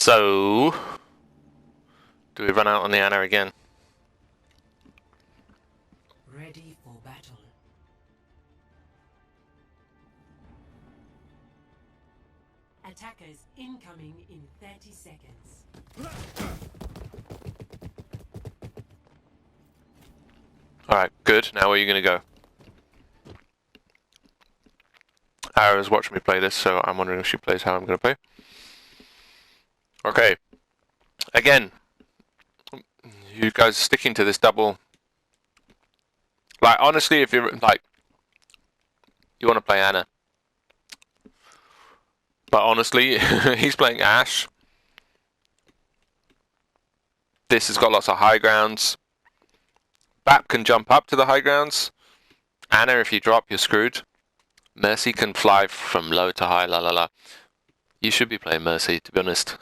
So, do we run out on the Anna again? Ready for battle. Attackers incoming in 30 seconds. Alright, good. Now where are you going to go? Ara's watching me play this, so I'm wondering if she plays how I'm going to play. Okay. Again, you guys sticking to this double. Like, honestly, if you're, like, you want to play Anna. But honestly, he's playing Ashe. This has got lots of high grounds. Bap can jump up to the high grounds. Anna, if you drop, you're screwed. Mercy can fly from low to high, la la la. You should be playing Mercy, to be honest.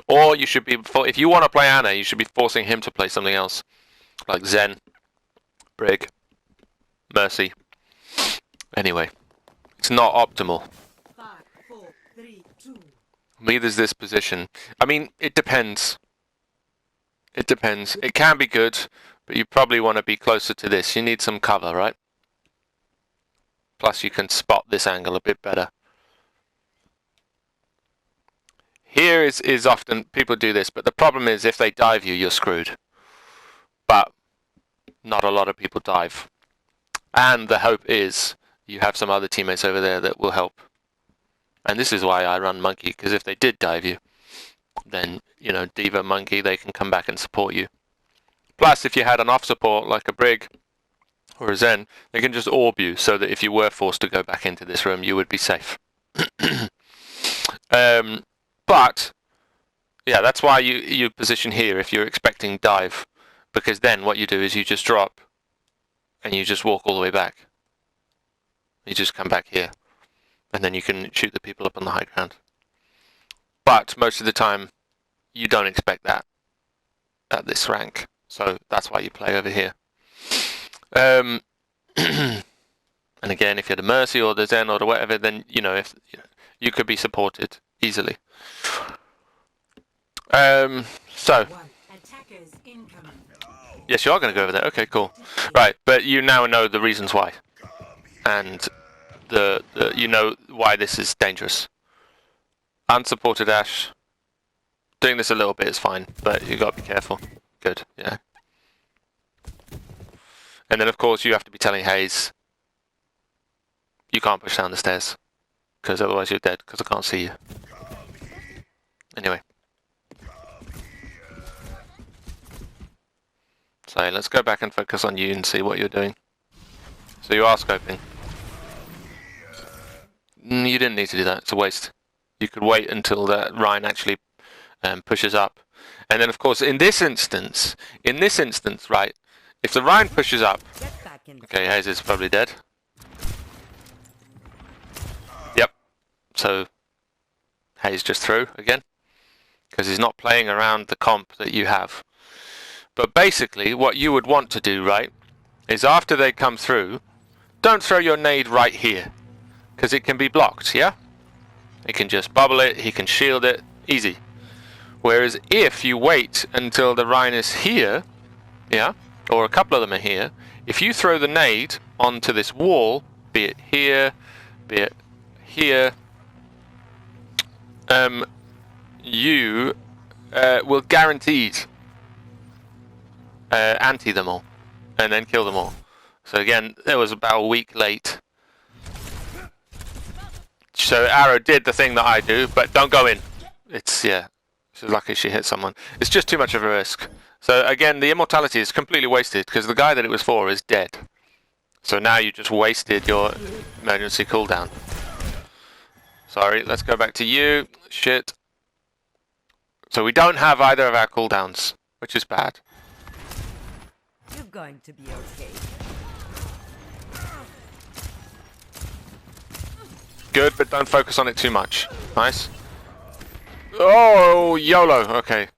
Or you should be, if you want to play Anna, you should be forcing him to play something else. Like Zen, Brig, Mercy. Anyway, it's not optimal. 5, 4, 3, 2. Me, there's this position. I mean, it depends. It depends. It can be good, but you probably want to be closer to this. You need some cover, right? Plus, you can spot this angle a bit better. Here is often, people do this, but the problem is if they dive you, you're screwed. But not a lot of people dive. And the hope is you have some other teammates over there that will help. And this is why I run Monkey, because if they did dive you, then, you know, Diva, Monkey, they can come back and support you. Plus, if you had an off support like a Brig or a Zen, they can just orb you so that if you were forced to go back into this room, you would be safe. But, yeah, that's why you position here if you're expecting dive. Because then what you do is you just drop and you just walk all the way back. You just come back here. And then you can shoot the people up on the high ground. But most of the time, you don't expect that at this rank. So that's why you play over here. And again, if you had a Mercy or the Zen or the whatever, then, you know, if you could be supported easily. So, yes, you are going to go over there. Okay, cool. Right, but you now know the reasons why, and the you know why this is dangerous. Unsupported Ashe. Doing this a little bit is fine, but you got to be careful. Good, yeah. And then, of course, you have to be telling Hayes, you can't push down the stairs, because otherwise you're dead, because I can't see you. Anyway. So let's go back and focus on you and see what you're doing. So you are scoping. You didn't need to do that, it's a waste. You could wait until that Ryan actually pushes up. And then, of course, in this instance, right, if the Ryan pushes up... Okay, Hayes is probably dead. Yep. So, Hayes just threw again. Because he's not playing around the comp that you have. But basically, what you would want to do, right, is after they come through, don't throw your nade right here. Because it can be blocked, yeah? It can just bubble it, he can shield it, easy. Whereas if you wait until the Rhine is here, yeah, or a couple of them are here, if you throw the nade onto this wall, be it here, be it here, you will guaranteed anti them all, and then kill them all. So again, it was about a week late. So Arrow did the thing that I do, but don't go in. It's, yeah, she's lucky she hit someone. It's just too much of a risk. So again, the immortality is completely wasted, because the guy that it was for is dead. So now you just wasted your emergency cooldown. Sorry, let's go back to you. Shit. So we don't have either of our cooldowns, which is bad. You're going to be okay. Good, but don't focus on it too much. Nice. Oh, YOLO. Okay.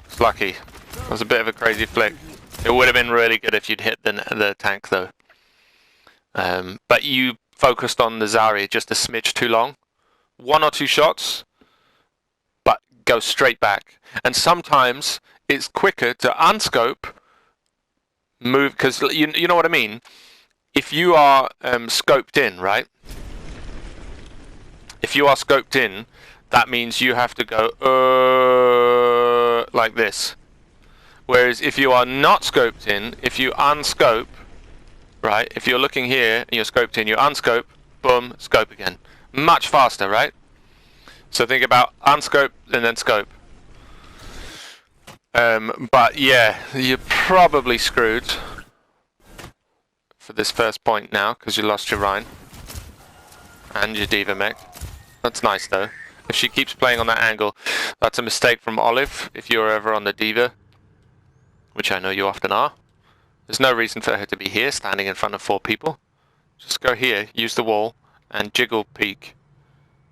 It's lucky. That was a bit of a crazy flick. It would have been really good if you'd hit the tank, though. But you focused on the Zarya just a smidge too long. 1 or 2 shots, but go straight back. And sometimes it's quicker to unscope, move, because you know what I mean? If you are scoped in, right? If you are scoped in, that means you have to go like this. Whereas if you are not scoped in, if you unscope, right? If you're looking here and you're scoped in, you unscope, boom, scope again. Much faster, right? So think about unscope and then scope. But yeah, you're probably screwed for this first point now because you lost your Rhine and your Diva mech. That's nice though. If she keeps playing on that angle, that's a mistake from Olive if you're ever on the Diva, which I know you often are. There's no reason for her to be here standing in front of 4 people. Just go here, use the wall, and jiggle peek.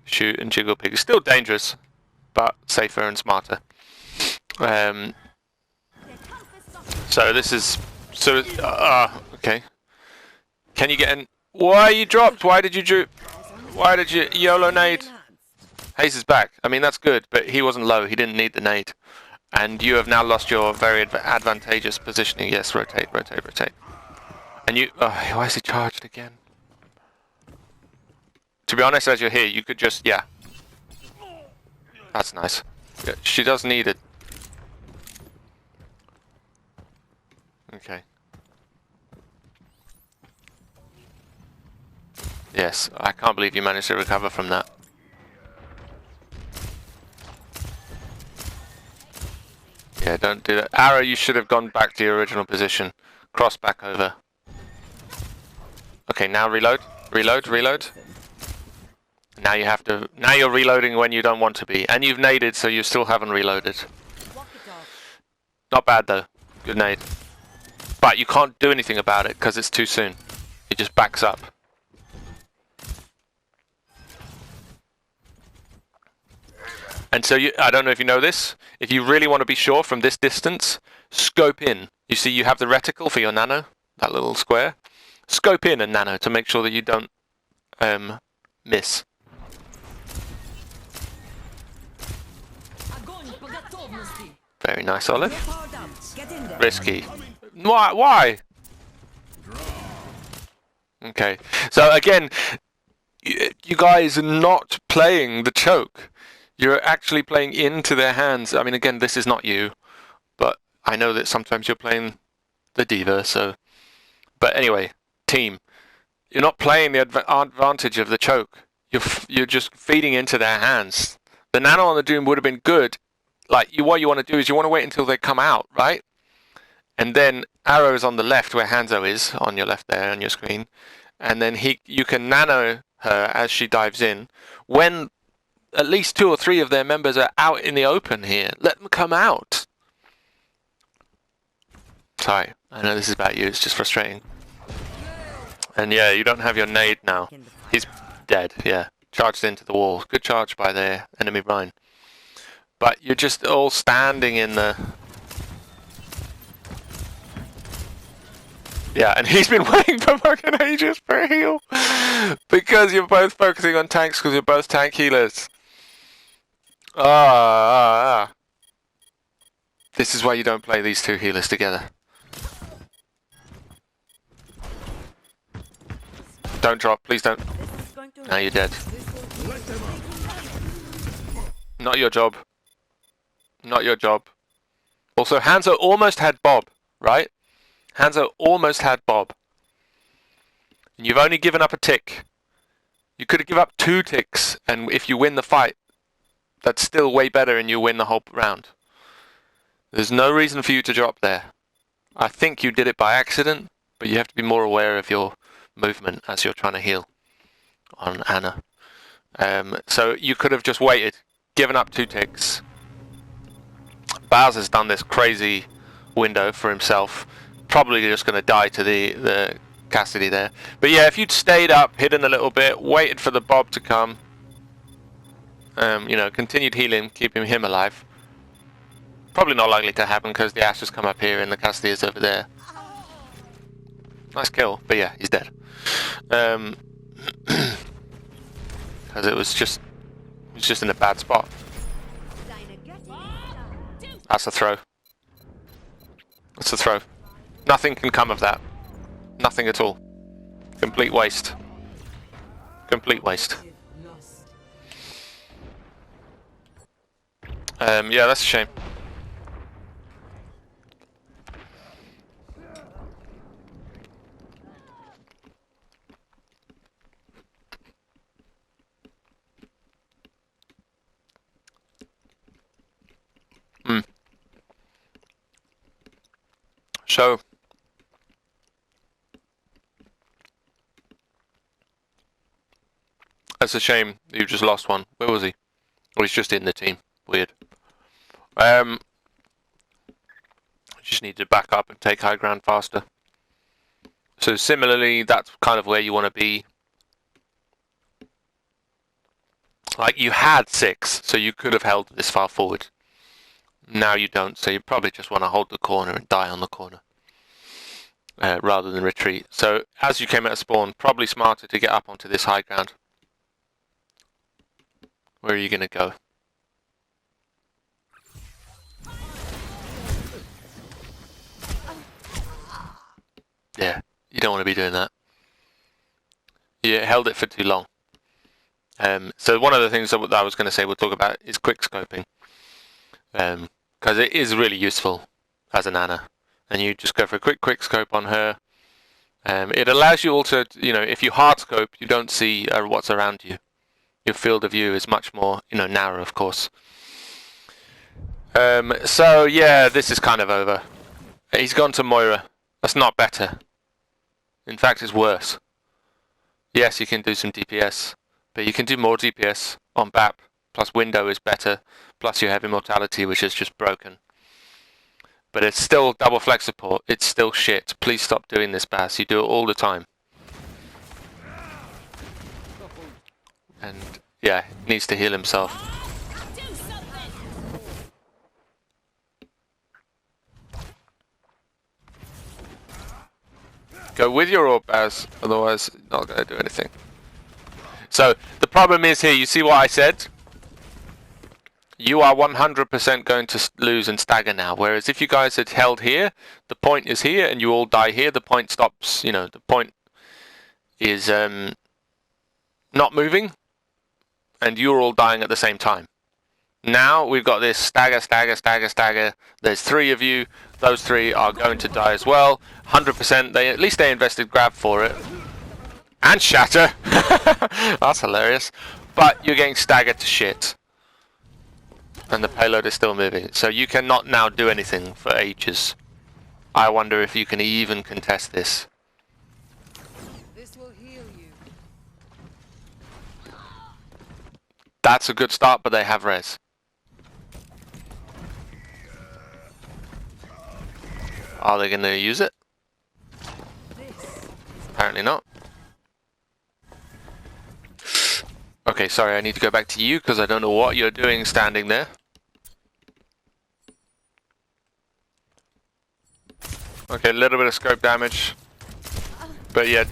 Shoot and jiggle peek. It's still dangerous, but safer and smarter. So this is... So, okay. Can you get in? Why you dropped? Why did you Why did you YOLO nade? Haze is back. I mean, that's good, but he wasn't low. He didn't need the nade. And you have now lost your very advantageous positioning. Yes, rotate, rotate, rotate. And you... why is he charged again? To be honest, as you're here, you could just... Yeah. That's nice. Yeah, she does need it. Okay. Yes, I can't believe you managed to recover from that. Yeah, don't do that. Arrow, you should have gone back to your original position. Cross back over. Okay, now reload. Reload, reload. Now you have to... Now you're reloading when you don't want to be. And you've naded, so you still haven't reloaded. Not bad, though. Good nade. But you can't do anything about it, because it's too soon. It just backs up. And so I don't know if you know this, if you really want to be sure from this distance, scope in. You see you have the reticle for your nano, that little square. Scope in a nano to make sure that you don't miss. Very nice, Olive. Risky. Why? Okay, so again, you guys are not playing the choke. You're actually playing into their hands. I mean, again, this is not you, but I know that sometimes you're playing the Diva, so... But anyway, team, you're not playing the advantage of the choke. You're just feeding into their hands. The nano on the Doom would have been good. Like, what you want to do is you want to wait until they come out, right? And then arrows on the left where Hanzo is, on your left there on your screen. And then you can nano her as she dives in. When at least 2 or 3 of their members are out in the open here, let them come out. Sorry, I know this is about you, it's just frustrating. And yeah, you don't have your nade now. He's dead, yeah. Charged into the wall. Good charge by their enemy Rhine. But you're just all standing in the... Yeah, and he's been waiting for fucking ages for a heal. Because you're both focusing on tanks, because you're both tank healers. This is why you don't play these 2 healers together. Don't drop, please don't. Now you're dead. Not your job. Not your job. Also, Hanzo almost had Bob, right? Hanzo almost had Bob. And you've only given up a tick. You could have given up 2 ticks, and if you win the fight, that's still way better and you win the whole round. There's no reason for you to drop there. I think you did it by accident, but you have to be more aware of your movement as you're trying to heal on Anna. So you could have just waited, given up 2 ticks. Baz has done this crazy window for himself. Probably just going to die to the Cassidy there. But yeah, if you'd stayed up, hidden a little bit, waited for the Bob to come, you know, continued healing, keeping him alive. Probably not likely to happen because the Ashes come up here and the Cassidy is over there. Nice kill, but yeah, he's dead. Because it was just in a bad spot. That's a throw. That's a throw. Nothing can come of that. Nothing at all. Complete waste. Complete waste. Lost. Yeah, that's a shame. So, that's a shame you just lost one. Where was he? Well, he's just in the team. Weird. Just need to back up and take high ground faster. So similarly, that's kind of where you want to be. Like, you had 6, so you could have held this far forward. Now you don't, so you probably just want to hold the corner and die on the corner. Rather than retreat. So as you came out of spawn, probably smarter to get up onto this high ground. Where are you going to go? Yeah, you don't want to be doing that. You held it for too long. So one of the things that I was going to say we'll talk about is quick scoping. Because it is really useful as an Ana. And you just go for a quick scope on her. It allows you also, if you hard scope, you don't see what's around you. Your field of view is much more, narrow, of course. So yeah, this is kind of over. He's gone to Moira. That's not better. In fact, it's worse. Yes, you can do some DPS, but you can do more DPS on BAP. Plus window is better. Plus you have immortality, which is just broken. But it's still double flex support. It's still shit. Please stop doing this, Bass. You do it all the time. And yeah, he needs to heal himself. Go with your orb, Baz. Otherwise, not going to do anything. So the problem is here. You see what I said? You are 100% going to lose and stagger now. Whereas if you guys had held here, the point is here, and you all die here. The point stops. The point is not moving, and you're all dying at the same time. Now we've got this stagger. There's 3 of you. Those 3 are going to die as well. 100%. At least they invested grab for it. And shatter. That's hilarious. But you're getting staggered to shit. And the payload is still moving. So you cannot now do anything for ages. I wonder if you can even contest this. This will heal you. That's a good start, but they have res. Are they going to use it? Apparently not. Okay, sorry, I need to go back to you because I don't know what you're doing standing there. Okay, a little bit of scope damage. But yeah.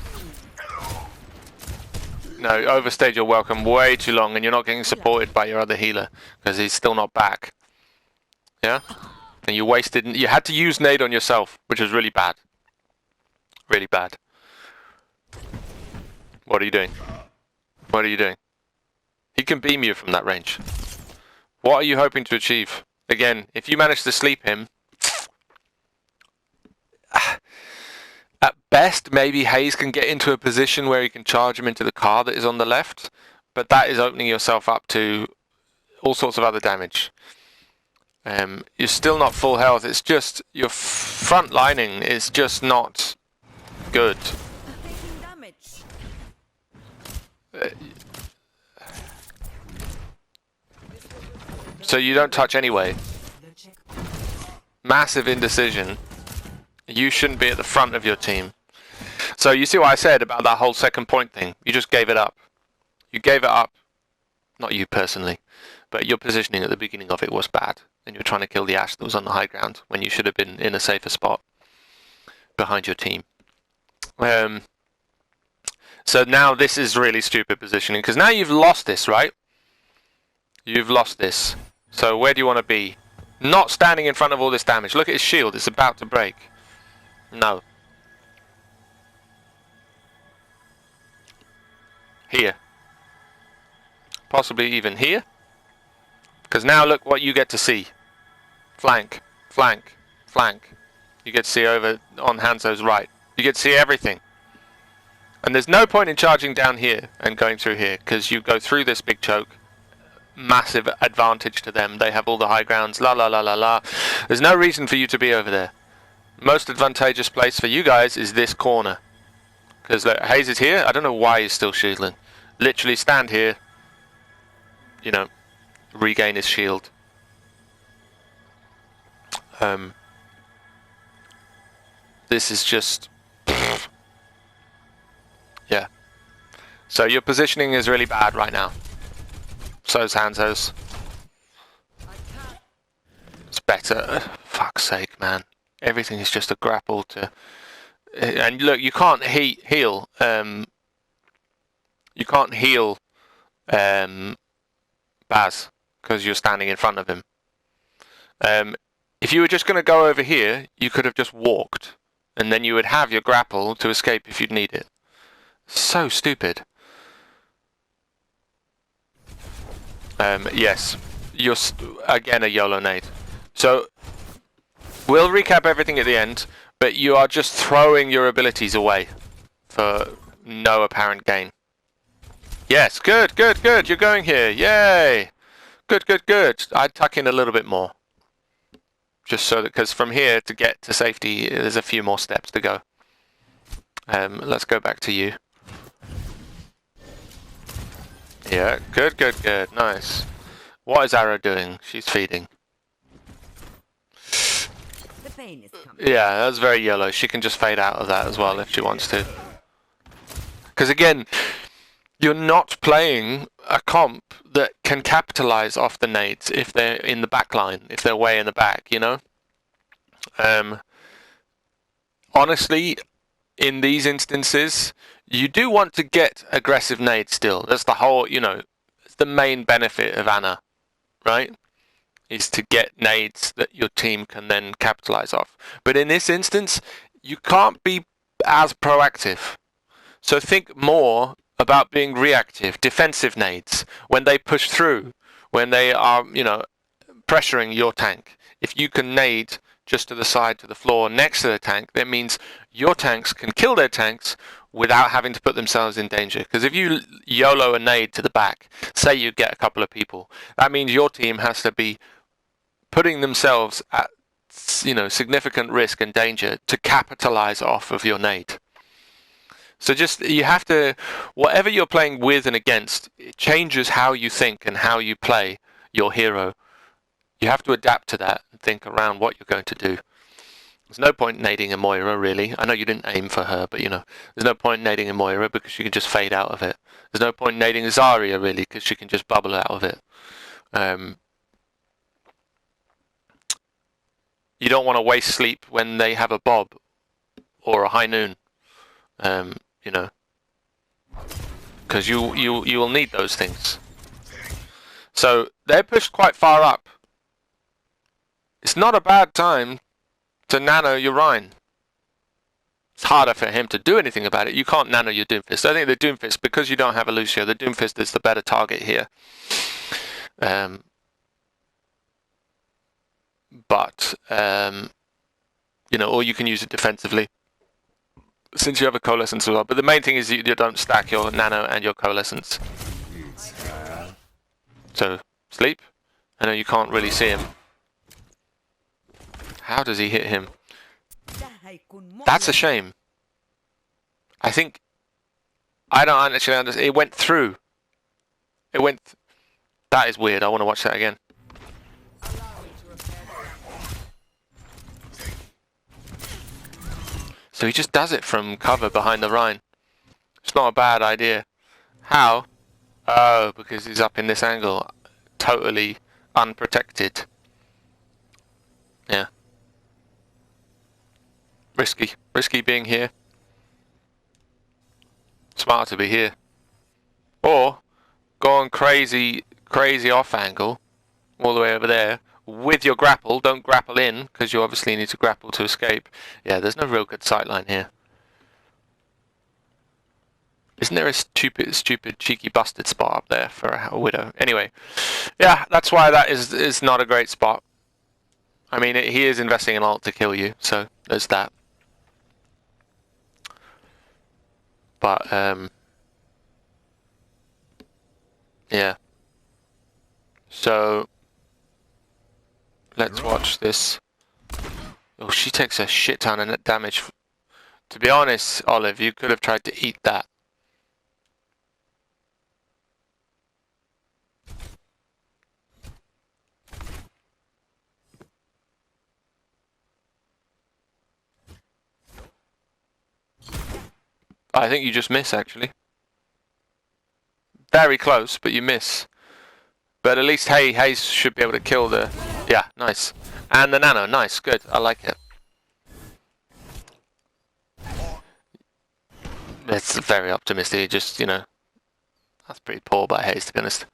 No, overstayed your welcome way too long and you're not getting supported by your other healer because he's still not back. Yeah? And you had to use nade on yourself, which was really bad. Really bad. What are you doing? What are you doing? He can beam you from that range. What are you hoping to achieve? Again, if you manage to sleep him, at best, maybe Hayes can get into a position where he can charge him into the car that is on the left, but that is opening yourself up to all sorts of other damage. You're still not full health. It's just your front lining is just not good. Taking damage. So you don't touch anyway. The check. Massive indecision. You shouldn't be at the front of your team. So you see what I said about that whole second point thing? You just gave it up. You gave it up. Not you personally, but your positioning at the beginning of it was bad. And you're trying to kill the Ashe that was on the high ground when you should have been in a safer spot behind your team. So now this is really stupid positioning because now you've lost this, right? You've lost this. So where do you want to be? Not standing in front of all this damage. Look at his shield. It's about to break. No. Here. Possibly even here. Because now look what you get to see. Flank. Flank. Flank. You get to see over on Hanzo's right. You get to see everything. And there's no point in charging down here and going through here. Because you go through this big choke. Massive advantage to them. They have all the high grounds. La la la la la. There's no reason for you to be over there. Most advantageous place for you guys is this corner. Because Hayes is here. I don't know why he's still shielding. Literally stand here. You know, regain his shield. This is just... yeah. So your positioning is really bad right now. So's Hanzo's. It's better. Fuck's sake, man. Everything is just a grapple to... And look, you can't heal. You can't heal Baz because you're standing in front of him. If you were just going to go over here, you could have just walked, and then you would have your grapple to escape if you'd need it. So stupid. Yes, you're again a YOLO nade. So we'll recap everything at the end, but you are just throwing your abilities away for no apparent gain. Yes, good, good, good. You're going here. Yay! Good, good, good. I'd tuck in a little bit more. Just so that, because from here to get to safety, there's a few more steps to go. Let's go back to you. Yeah, good, good, good. Nice. What is Arrow doing? She's feeding. The pain is coming. Yeah, that's very yellow. She can just fade out of that as well if she wants to. Because again, you're not playing a comp that can capitalize off the nades if they're in the back line, if they're way in the back, you know? Honestly, in these instances, you do want to get aggressive nades still. That's the whole, you know, it's the main benefit of Ana, right? Is to get nades that your team can then capitalize off. But in this instance, you can't be as proactive. So think more about being reactive, defensive nades, when they push through, when they are, you know, pressuring your tank. If you can nade just to the side, to the floor, next to the tank, that means your tanks can kill their tanks without having to put themselves in danger. Because if you YOLO a nade to the back, say you get a couple of people, that means your team has to be putting themselves at, you know, significant risk and danger to capitalize off of your nade. So just, you have to, whatever you're playing with and against, it changes how you think and how you play your hero. You have to adapt to that and think around what you're going to do. There's no point nading a Moira, really. I know you didn't aim for her, but, you know, there's no point nading a Moira because she can just fade out of it. There's no point nading a Zarya, really, because she can just bubble out of it. You don't want to waste sleep when they have a Bob or a High Noon. You know, because you will need those things. So they're pushed quite far up. It's not a bad time to nano your Rhine. It's harder for him to do anything about it. You can't nano your Doomfist. I think the Doomfist, because you don't have a Lucio, the Doomfist is the better target here. But you know, or you can use it defensively, since you have a coalescence as well. But the main thing is you don't stack your nano and your coalescence. So, sleep. I know you can't really see him. How does he hit him? That's a shame. I think... I don't actually understand. It went through. It went... That is weird. I want to watch that again. So he just does it from cover behind the Rhine. It's not a bad idea. How? Oh, because he's up in this angle. Totally unprotected. Yeah. Risky. Risky being here. Smart to be here. Or go on crazy off angle all the way over there with your grapple. Don't grapple in, because you obviously need to grapple to escape. Yeah, there's no real good sightline here. Isn't there a stupid, cheeky, busted spot up there for a widow? Anyway, yeah, that's why that is not a great spot. I mean, he is investing an ult to kill you, so there's that. But, yeah. So, let's watch this. Oh, she takes a shit ton of damage. To be honest, Olive, you could have tried to eat that. I think you just miss, actually. Very close, but you miss. But at least Hayes should be able to kill the... Yeah, nice. And the nano, nice, good, I like it. It's very optimistic, just, you know... That's pretty poor by Hayes, to be honest.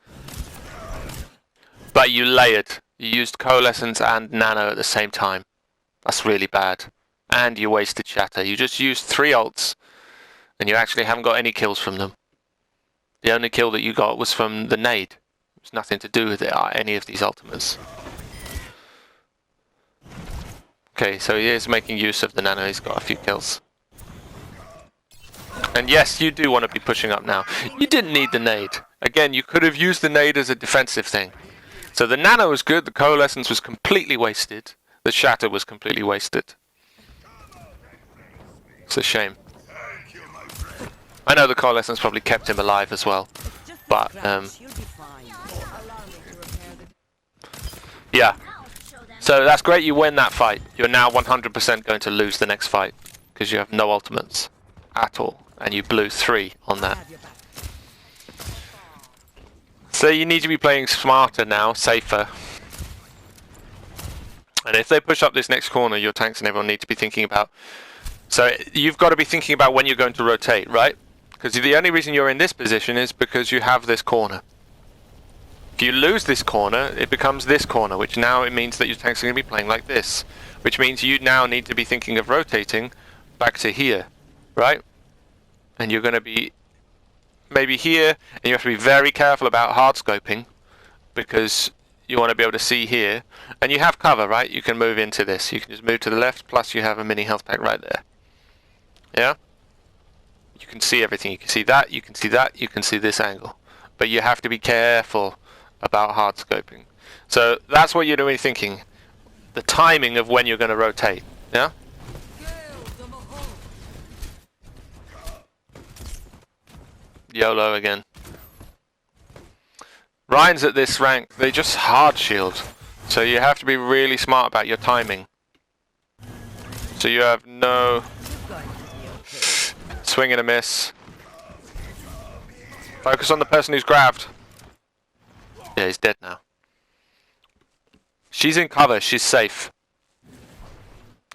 But you layered. You used Coalescence and Nano at the same time. That's really bad. And you wasted Shatter. You just used 3 ults. And you actually haven't got any kills from them. The only kill that you got was from the nade. It's nothing to do with it, any of these ultimates. Okay, so he is making use of the nano. He's got a few kills. And yes, you do want to be pushing up now. You didn't need the nade. Again, you could have used the nade as a defensive thing. So the nano was good. The coalescence was completely wasted. The shatter was completely wasted. It's a shame. I know the coalescence probably kept him alive as well, but yeah. So that's great, you win that fight. You're now 100% going to lose the next fight, because you have no ultimates at all, and you blew 3 on that. So you need to be playing smarter now, safer. And if they push up this next corner, your tanks and everyone need to be thinking about... So you've got to be thinking about when you're going to rotate, right? Because the only reason you're in this position is because you have this corner. If you lose this corner, it becomes this corner, which now it means that your tanks are going to be playing like this. Which means you now need to be thinking of rotating back to here, right? And you're going to be maybe here, and you have to be very careful about hard scoping, because you want to be able to see here. And you have cover, right? You can move into this. You can just move to the left, plus you have a mini health pack right there. Yeah? You can see everything. You can see that, you can see that, you can see this angle. But you have to be careful about hard scoping. So that's what you're doing thinking. The timing of when you're going to rotate. Yeah? YOLO again. Ryan's at this rank, they just hard shield. So you have to be really smart about your timing. So you have no... Swing and a miss. Focus on the person who's grabbed. Yeah, he's dead now. She's in cover, she's safe.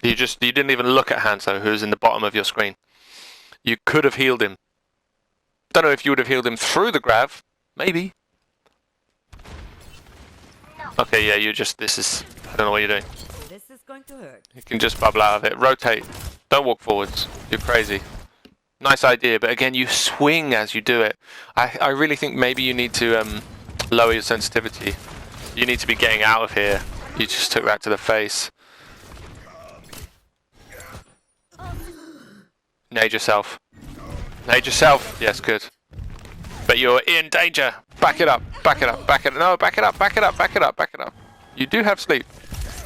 You didn't even look at Hanzo, who's in the bottom of your screen. You could have healed him. Don't know if you would have healed him through the grav. Maybe. Okay, yeah, I don't know what you're doing. This is going to hurt. You can just bubble out of it. Rotate. Don't walk forwards. You're crazy. Nice idea, but again, you swing as you do it. I really think maybe you need to lower your sensitivity. You need to be getting out of here. You just took that to the face. Nade yourself. Nade yourself. Yes, good. But you're in danger. Back it up. Back it up. Back it up. No, back it up. Back it up. Back it up. Back it up. You do have sleep.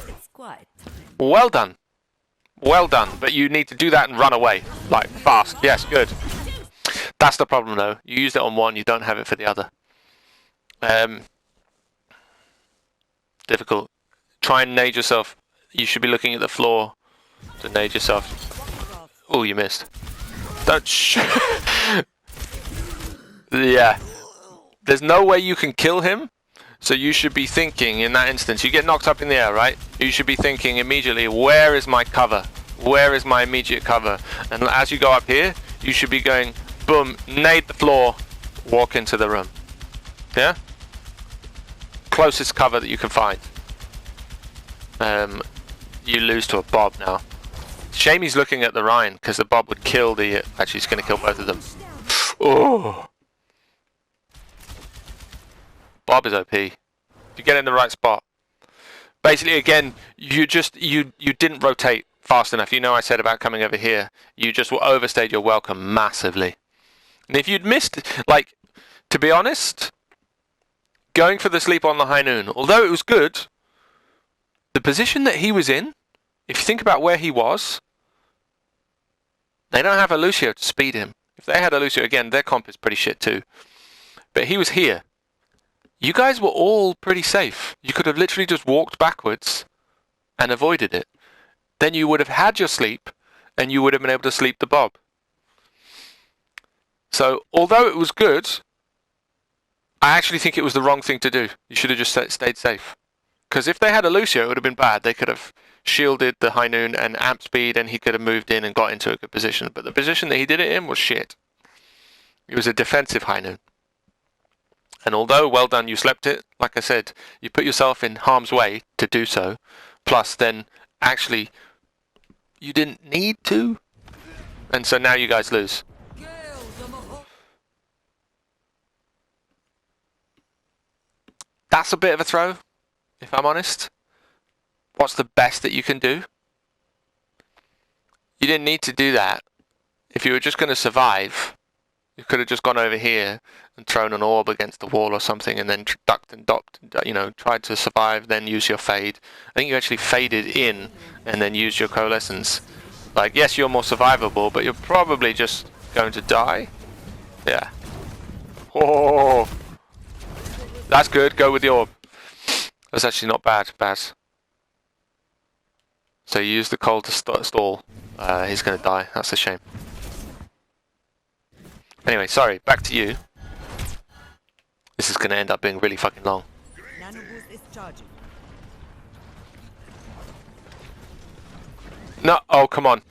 It's quiet. Well done. Well done. But you need to do that and run away. Like, fast. Yes, good. That's the problem, though. You used it on one, you don't have it for the other. Difficult. Try and nade yourself. You should be looking at the floor to nade yourself. Oh, you missed. Don't Yeah. There's no way you can kill him, so you should be thinking in that instance. You get knocked up in the air, right? You should be thinking immediately, where is my cover? Where is my immediate cover? And as you go up here, you should be going, boom, nade the floor, walk into the room. Yeah? Closest cover that you can find. you lose to a Bob now. Shame he's looking at the Ryan, because the Bob would kill the... Actually, he's going to kill both of them. Oh! Bob is OP. If you get in the right spot. Basically, again, you didn't rotate fast enough. You know I said about coming over here. You just overstayed your welcome massively. And if you'd missed... Like, to be honest, going for the sleep on the high noon, although it was good, the position that he was in, if you think about where he was, they don't have a Lucio to speed him. If they had a Lucio, again, their comp is pretty shit too. But he was here. You guys were all pretty safe. You could have literally just walked backwards and avoided it. Then you would have had your sleep, and you would have been able to sleep the Bob. So, although it was good, I actually think it was the wrong thing to do. You should have just stayed safe. Because if they had a Lucio, it would have been bad. They could have shielded the high noon and amp speed, and he could have moved in and got into a good position. But the position that he did it in was shit. It was a defensive high noon. And although, well done, you slept it, like I said, you put yourself in harm's way to do so. Plus, then, actually, you didn't need to. And so now you guys lose. That's a bit of a throw, if I'm honest. What's the best that you can do? You didn't need to do that. If you were just going to survive, you could have just gone over here and thrown an orb against the wall or something, and then ducked and docked, tried to survive, then use your fade. I think you actually faded in and then used your coalescence. Like, yes, you're more survivable, but you're probably just going to die. Yeah. Oh, that's good. Go with the orb. That's actually not bad, Baz. So you use the coal to stall. He's going to die. That's a shame. Anyway, sorry. Back to you. This is going to end up being really fucking long. Nano boost is charging. No. Oh, come on.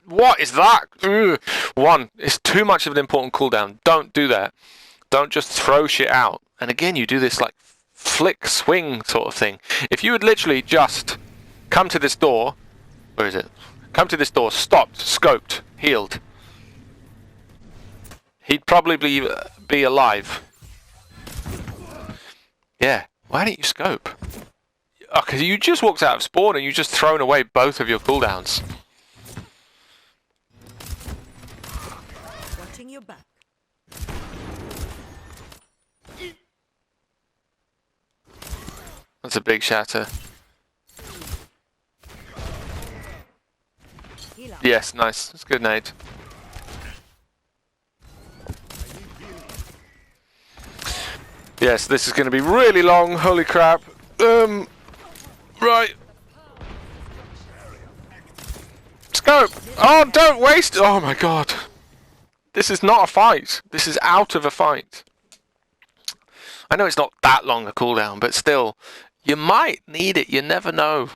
What is that? Ugh. One. It's too much of an important cooldown. Don't do that. Don't just throw shit out. And again, you do this like flick swing sort of thing. If you would literally just come to this door, where is it? Come to this door, stopped, scoped, healed. He'd probably be alive. Yeah. Why didn't you scope? Oh, because you just walked out of spawn and you just thrown away both of your cooldowns. Watching your back. That's a big shatter. Yes, nice. That's good, Nate. Yes, this is going to be really long. Holy crap. Right. Scope. Oh, don't waste. Oh my god. This is not a fight. This is out of a fight. I know it's not that long a cooldown, but still, you might need it. You never know.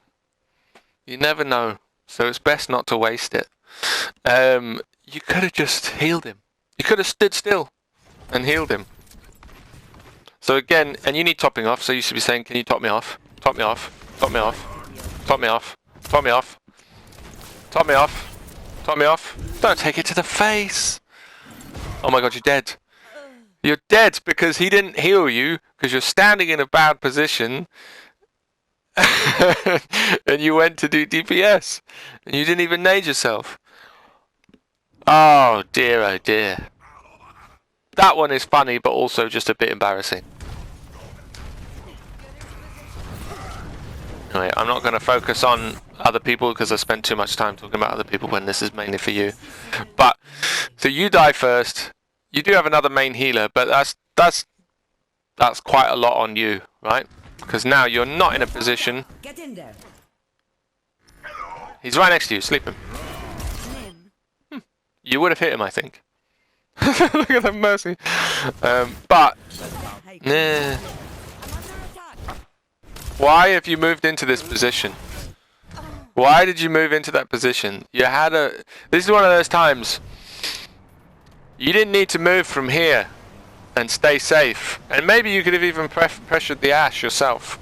You never know. So it's best not to waste it. You could have just healed him. You could have stood still and healed him. So again, and you need topping off, so you should be saying, can you top me off? Top me off. Top me off. Top me off. Top me off. Top me off. Top me off. Don't take it to the face. Oh my god, you're dead. You're dead because he didn't heal you because you're standing in a bad position and you went to do DPS and you didn't even nade yourself. Oh dear, oh dear. That one is funny but also just a bit embarrassing. Anyway, I'm not going to focus on other people because I spent too much time talking about other people when this is mainly for you. But, so you die first. You do have another main healer, but that's quite a lot on you, right? Because now you're not in a position. Get in there. He's right next to you. Sleep him. You would have hit him, I think. Look at that mercy. But nah. Why have you moved into this position? Why did you move into that position? You had a. This is one of those times. You didn't need to move from here and stay safe. And maybe you could have even pressured the Ash yourself.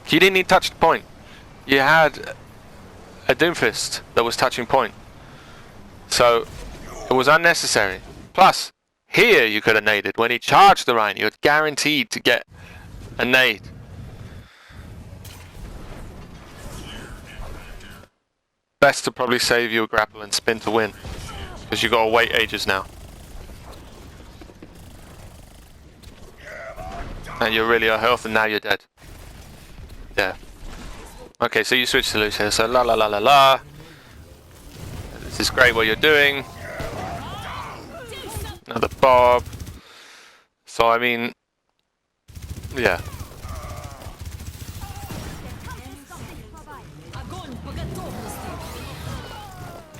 You didn't need touch the point. You had a Doomfist that was touching point. So it was unnecessary. Plus, here you could have naded. When he charged the Rhine, you're guaranteed to get a nade. Best to probably save your grapple and spin to win. Because you've got to wait ages now. And you're really low health and now you're dead. Yeah. Okay, so you switch to loose here. So la la la la la. This is great what you're doing. Another Bob. So I mean, yeah.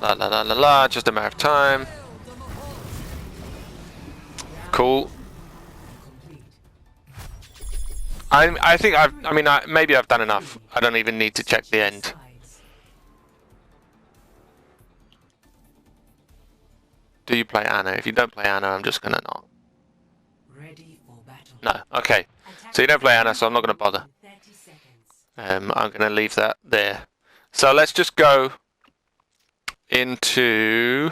La la la la la, just a matter of time. Cool. I think maybe I've done enough. I don't even need to check the end. Do you play Anna? If you don't play Anna, I'm just gonna not. Ready for battle. No, okay. So you don't play Anna, so I'm not gonna bother. 30 seconds. I'm gonna leave that there. So let's just go into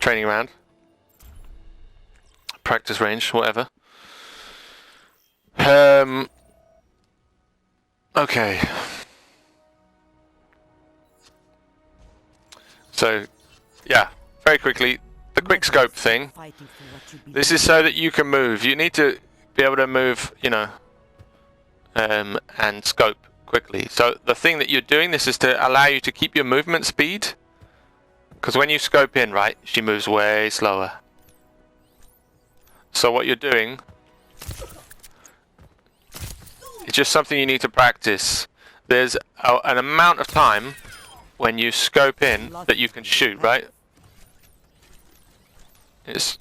training round, practice range, whatever. Okay. So, yeah, very quickly, the quick scope thing. Fighting for what you This is so that you can move. You need to be able to move, you know, and scope quickly. So the thing that you're doing this is to allow you to keep your movement speed. Because when you scope in, right, she moves way slower. So what you're doing, it's just something you need to practice. There's an amount of time when you scope in that you can shoot, right? It's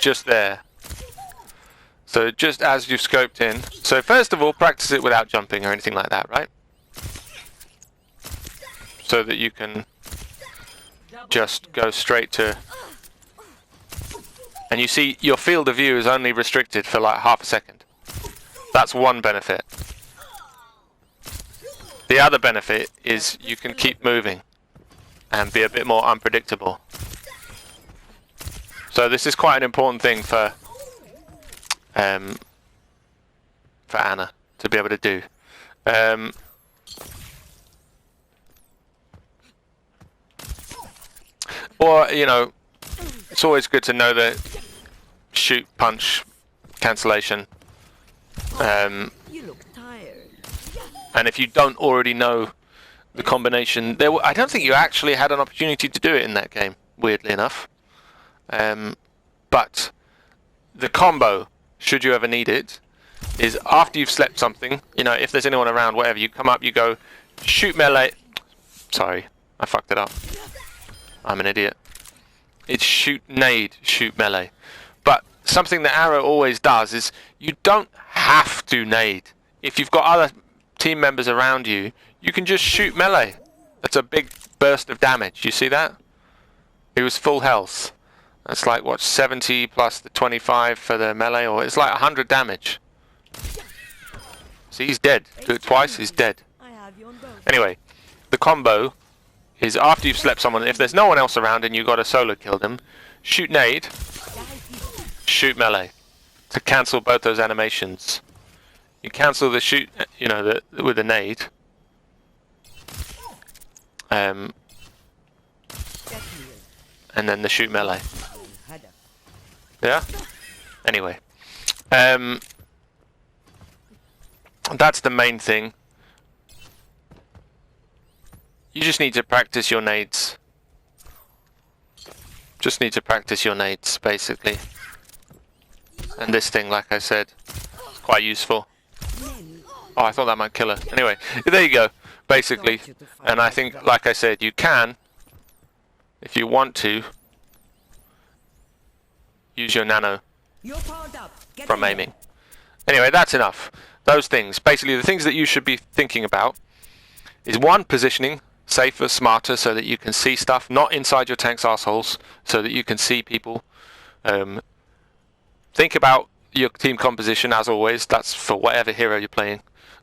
just there. So just as you've scoped in. So first of all, practice it without jumping or anything like that, right? So that you can just go straight to... And you see your field of view is only restricted for like half a second. That's one benefit. The other benefit is you can keep moving and be a bit more unpredictable. So this is quite an important thing for Anna to be able to do. Or, you know, it's always good to know the shoot, punch, cancellation. You look tired. And if you don't already know the combination, I don't think you actually had an opportunity to do it in that game, weirdly enough. But the combo, should you ever need it, is after you've slept something, you know, if there's anyone around, whatever, you come up, you go, shoot melee. Sorry, I fucked it up. I'm an idiot. It's shoot nade, shoot melee. But something that Arrow always does is you don't have to nade. If you've got other team members around you, you can just shoot melee. That's a big burst of damage. You see that? It was full health. That's like, what, 70 plus the 25 for the melee, or it's like 100 damage. See, he's dead. Do it twice, he's dead. I have you on both. Anyway, the combo is after you've slept someone, if there's no one else around and you've got to solo kill them, shoot nade, shoot melee to cancel both those animations. You cancel the shoot, you know, with the nade. And then the shoot melee. Yeah? Anyway. That's the main thing. You just need to practice your nades. Just need to practice your nades, basically. And this thing, like I said, is quite useful. Oh, I thought that might kill her. Anyway, there you go, basically. And I think, like I said, you can, if you want to, use your nano from aiming. Anyway, that's enough. Those things. Basically, the things that you should be thinking about is, one, positioning. Safer, smarter, so that you can see stuff, not inside your tank's assholes, so that you can see people. Think about your team composition, as always. That's for whatever hero you're playing,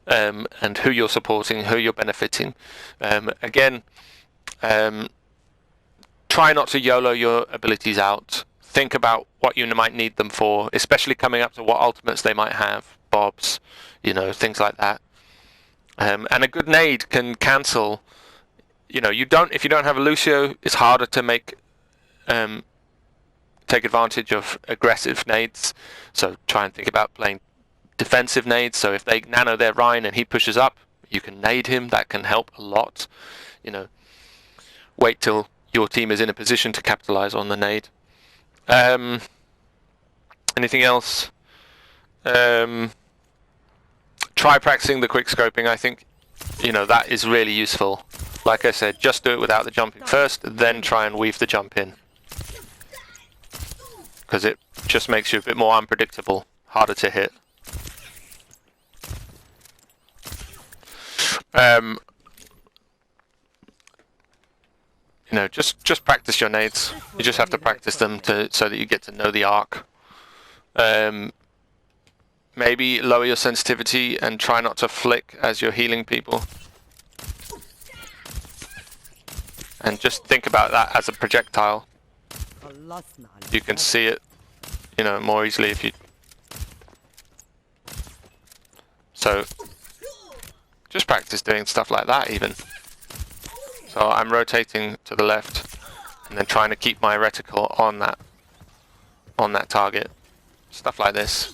and who you're supporting, who you're benefiting. Again, try not to YOLO your abilities out. Think about what you might need them for, especially coming up to what ultimates they might have, bobs, things like that. And a good nade can cancel. If you don't have a Lucio, it's harder to take advantage of aggressive nades. So try and think about playing defensive nades. So if they nano their Rhine and he pushes up, you can nade him. That can help a lot. Wait till your team is in a position to capitalize on the nade. Anything else? Try practicing the quick scoping. I think that is really useful. Like I said, just do it without the jumping first, then try and weave the jump in, because it just makes you a bit more unpredictable, harder to hit. Just practice your nades. You just have to practice them so that you get to know the arc. Maybe lower your sensitivity and try not to flick as you're healing people. And just think about that as a projectile. You can see it, more easily if you... So, just practice doing stuff like that even. So I'm rotating to the left and then trying to keep my reticle on that target. Stuff like this.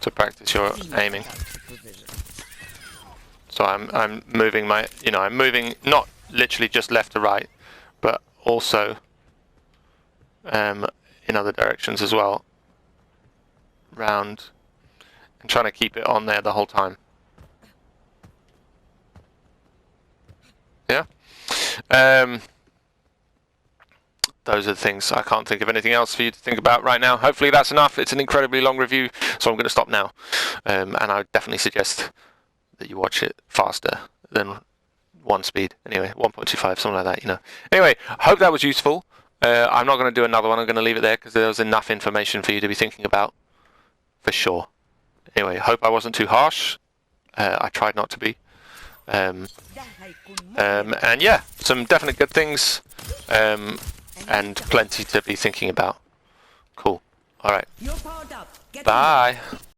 To practice your aiming. So I'm moving my, I'm moving not literally just left to right, but also in other directions as well, round, and trying to keep it on there the whole time. Yeah. Those are the things. I can't think of anything else for you to think about right now. Hopefully that's enough. It's an incredibly long review, so I'm going to stop now. And I would definitely suggest that you watch it faster than 1 speed. Anyway, 1.25, something like that, Anyway, hope that was useful. I'm not going to do another one. I'm going to leave it there because there was enough information for you to be thinking about, for sure. Anyway, hope I wasn't too harsh. I tried not to be. And yeah, some definite good things. And plenty to be thinking about. Cool. Alright. Bye.